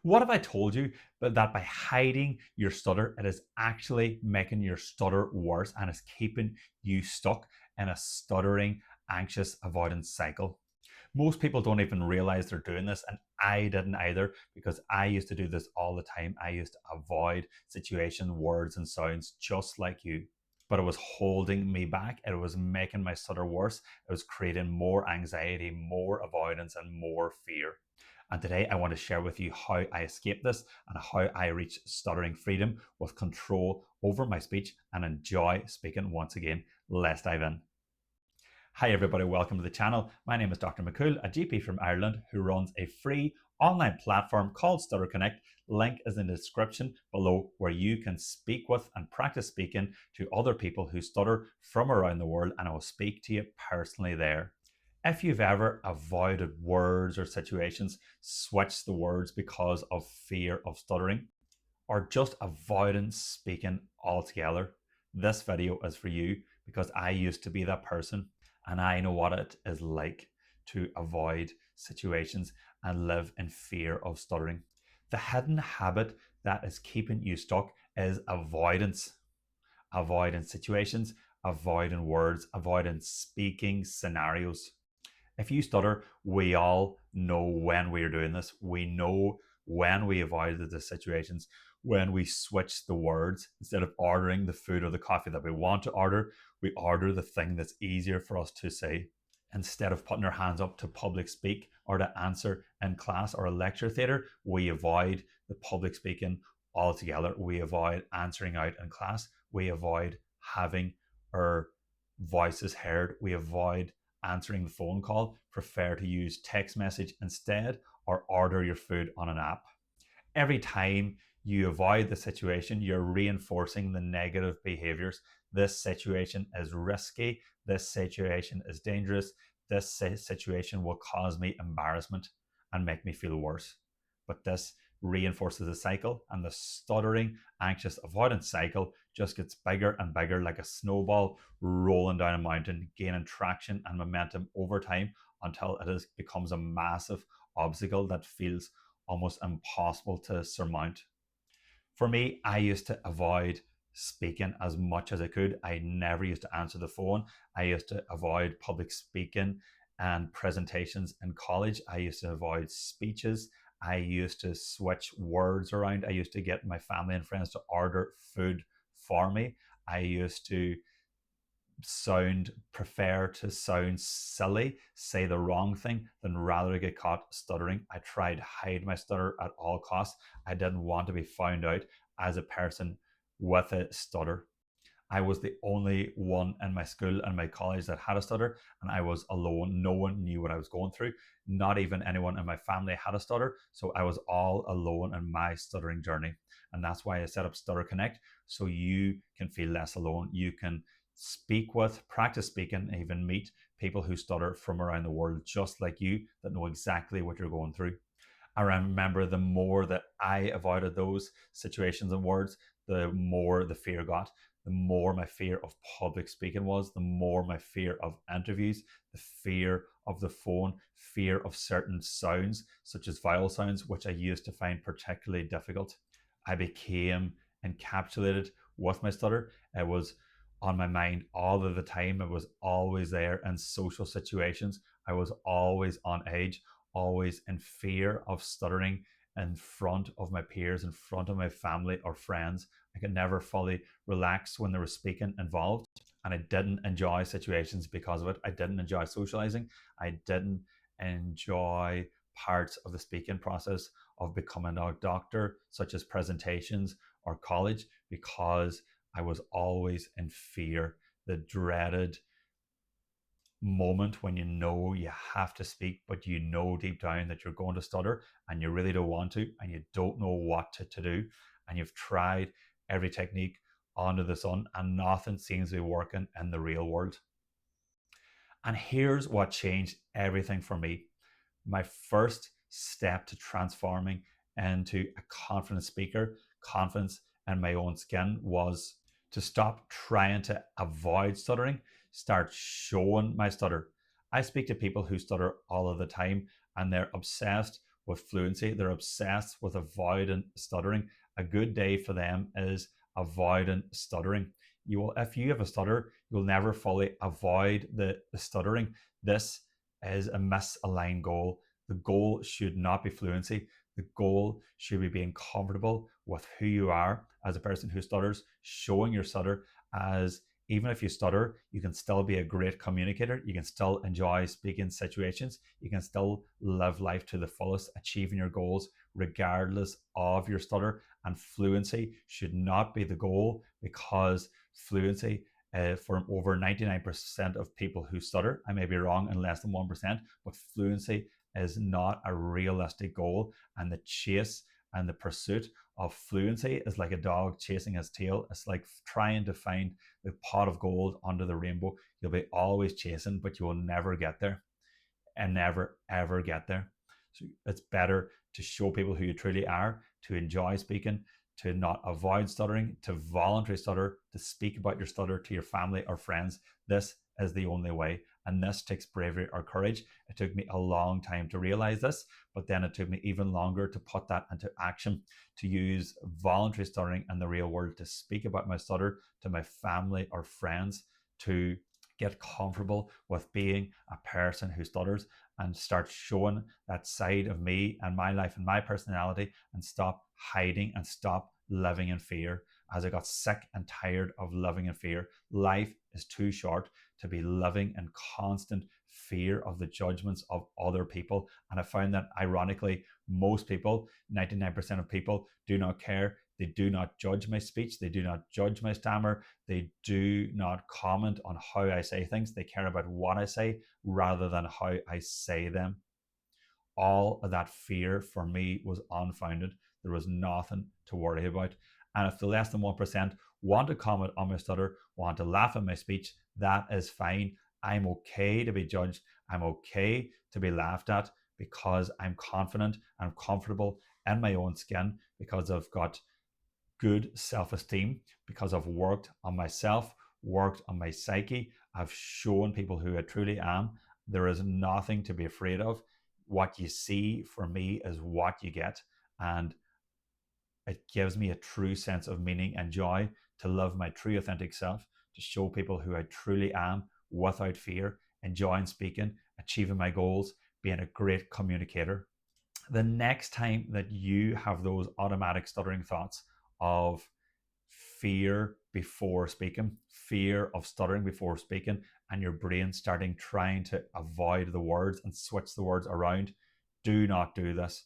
What if I told you that by hiding your stutter, it is actually making your stutter worse and is keeping you stuck in a stuttering, anxious avoidance cycle? Most people don't even realize they're doing this, and I didn't either because I used to do this all the time. I used to avoid situations, words, and sounds just like you. But it was holding me back. It was making my stutter worse. It was creating more anxiety, more avoidance, and more fear. And today I want to share with you how I escaped this and how I reach stuttering freedom with control over my speech and enjoy speaking once again. Let's dive in. Hi everybody, welcome to the channel. My name is Dr. McCool, a GP from Ireland who runs a free online platform called Stutter Connect. Link is in the description below where you can speak with and practice speaking to other people who stutter from around the world, and I will speak to you personally there. If you've ever avoided words or situations, switched the words because of fear of stuttering, or just avoiding speaking altogether, this video is for you because I used to be that person and I know what it is like to avoid situations and live in fear of stuttering. The hidden habit that is keeping you stuck is avoidance. Avoiding situations, avoiding words, avoiding speaking scenarios. If you stutter, we all know when we're doing this. We know when we avoided the situations, when we switch the words. Instead of ordering the food or the coffee that we want to order, we order the thing that's easier for us to say. Instead of putting our hands up to public speak or to answer in class or a lecture theatre, we avoid the public speaking altogether. We avoid answering out in class. We avoid having our voices heard. We avoid answering the phone call, prefer to use text message instead, or order your food on an app. Every time you avoid the situation, you're reinforcing the negative behaviors. This situation is risky. This situation is dangerous. This situation will cause me embarrassment and make me feel worse. But this reinforces the cycle, and the stuttering, anxious avoidance cycle just gets bigger and bigger like a snowball rolling down a mountain, gaining traction and momentum over time until becomes a massive obstacle that feels almost impossible to surmount. For me, I used to avoid speaking as much as I could. I never used to answer the phone. I used to avoid public speaking and presentations in college. I used to avoid speeches. I used to switch words around. I used to get my family and friends to order food for me. I used to prefer to sound silly, say the wrong thing, than rather get caught stuttering. I tried to hide my stutter at all costs. I didn't want to be found out as a person with a stutter. I was the only one in my school and my college that had a stutter, and I was alone. No one knew what I was going through. Not even anyone in my family had a stutter, so I was all alone in my stuttering journey. And that's why I set up Stutter Connect, so you can feel less alone. You can speak with, practice speaking, and even meet people who stutter from around the world just like you that know exactly what you're going through. I remember the more that I avoided those situations and words, the more the fear got. The more my fear of public speaking was, the more my fear of interviews, the fear of the phone, fear of certain sounds, such as vowel sounds, which I used to find particularly difficult. I became encapsulated with my stutter. It was on my mind all of the time. It was always there in social situations. I was always on edge, always in fear of stuttering in front of my peers, in front of my family or friends. I could never fully relax when there was speaking involved. And I didn't enjoy situations because of it. I didn't enjoy socializing. I didn't enjoy parts of the speaking process of becoming a doctor, such as presentations or college, because I was always in fear. The dreaded moment when you know you have to speak, but you know deep down that you're going to stutter and you really don't want to, and you don't know what to do. And you've tried every technique under the sun and nothing seems to be working in the real world. And here's what changed everything for me. My first step to transforming into a confident speaker, confidence in my own skin, was to stop trying to avoid stuttering, start showing my stutter. I speak to people who stutter all of the time and they're obsessed with fluency. They're obsessed with avoiding stuttering. A good day for them is avoiding stuttering. You will, if you have a stutter, you'll never fully avoid the stuttering. This is a misaligned goal. The goal should not be fluency. The goal should be being comfortable with who you are as a person who stutters, showing your stutter as even if you stutter, you can still be a great communicator. You can still enjoy speaking situations. You can still live life to the fullest, achieving your goals regardless of your stutter. And fluency should not be the goal, because fluency for over 99% of people who stutter, I may be wrong in less than 1%, but fluency is not a realistic goal. And the chase and the pursuit of fluency is like a dog chasing his tail. It's like trying to find the pot of gold under the rainbow. You'll be always chasing, but you will never get there, and never ever get there. So it's better to show people who you truly are, to enjoy speaking, to not avoid stuttering, to voluntarily stutter, to speak about your stutter to your family or friends. This is the only way. And this takes bravery or courage. It took me a long time to realize this, but then it took me even longer to put that into action, to use voluntary stuttering in the real world, to speak about my stutter to my family or friends, to get comfortable with being a person who stutters and start showing that side of me and my life and my personality, and stop hiding and stop living in fear. As I got sick and tired of living in fear. Life is too short to be living in constant fear of the judgments of other people. And I found that ironically, most people, 99% of people, do not care. They do not judge my speech. They do not judge my stammer. They do not comment on how I say things. They care about what I say rather than how I say them. All of that fear for me was unfounded. There was nothing to worry about. And if the less than 1% want to comment on my stutter, want to laugh at my speech, that is fine. I'm okay to be judged. I'm okay to be laughed at, because I'm confident and comfortable in my own skin, because I've got good self esteem, because I've worked on myself, worked on my psyche. I've shown people who I truly am. There is nothing to be afraid of. What you see for me is what you get. And it gives me a true sense of meaning and joy to live my true, authentic self, to show people who I truly am without fear, enjoying speaking, achieving my goals, being a great communicator. The next time that you have those automatic stuttering thoughts of fear before speaking, fear of stuttering before speaking, and your brain starting trying to avoid the words and switch the words around, do not do this.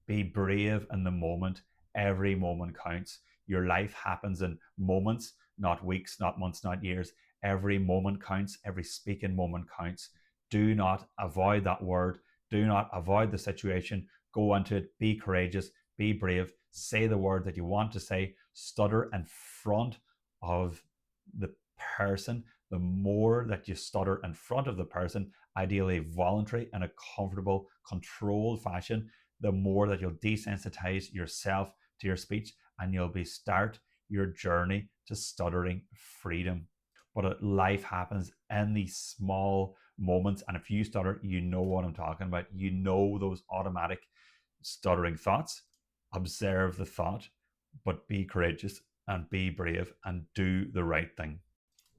Be brave in the moment. Every moment counts. Your life happens in moments, not weeks, not months, not years. Every moment counts. Every speaking moment counts. Do not avoid that word. Do not avoid the situation. Go into it. Be courageous. Be brave. Say the word that you want to say. Stutter in front of the person. The more that you stutter in front of the person, ideally voluntary in a comfortable, controlled fashion, the more that you'll desensitize yourself to your speech, and you'll be start your journey to stuttering freedom. But life happens in these small moments, and if you stutter, you know what I'm talking about. You know those automatic stuttering thoughts. Observe the thought, but be courageous and be brave and do the right thing.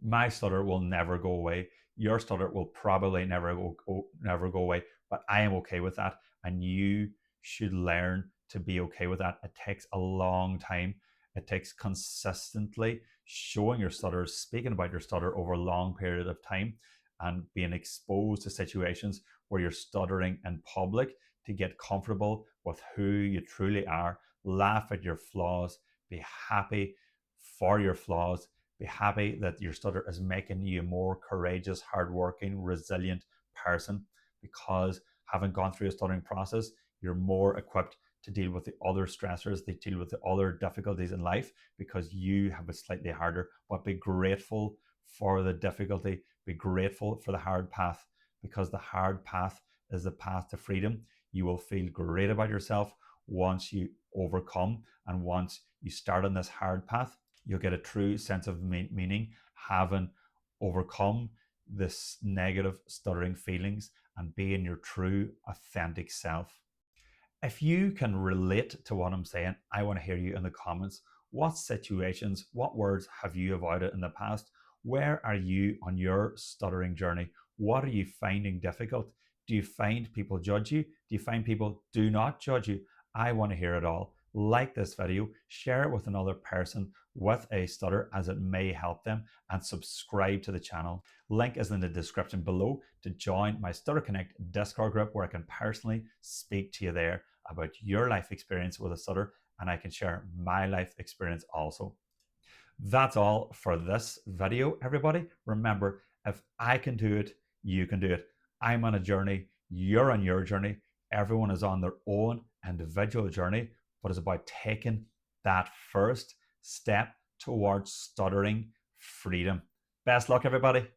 My stutter will never go away. Your stutter will probably never go away, but I am okay with that, and you should learn to be okay with that. It takes a long time. It takes consistently showing your stutter, speaking about your stutter over a long period of time, and being exposed to situations where you're stuttering in public, to get comfortable with who you truly are. Laugh at your flaws. Be happy for your flaws. Be happy that your stutter is making you a more courageous, hardworking, resilient person, because having gone through a stuttering process, you're more equipped to deal with the other stressors, they deal with the other difficulties in life, because you have it slightly harder. But be grateful for the difficulty, be grateful for the hard path, because the hard path is the path to freedom. You will feel great about yourself once you overcome, and once you start on this hard path, you'll get a true sense of meaning, having overcome this negative stuttering feelings and being your true authentic self. If you can relate to what I'm saying, I want to hear you in the comments. What situations, what words have you avoided in the past? Where are you on your stuttering journey? What are you finding difficult? Do you find people judge you? Do you find people do not judge you? I want to hear it all. Like this video, share it with another person with a stutter as it may help them, and subscribe to the channel. Link is in the description below to join my Stutter Connect Discord group where I can personally speak to you there about your life experience with a stutter, and I can share my life experience also. That's all for this video, everybody. Remember, if I can do it, you can do it. I'm on a journey, you're on your journey. Everyone is on their own individual journey, but it's about taking that first step towards stuttering freedom. Best luck, everybody.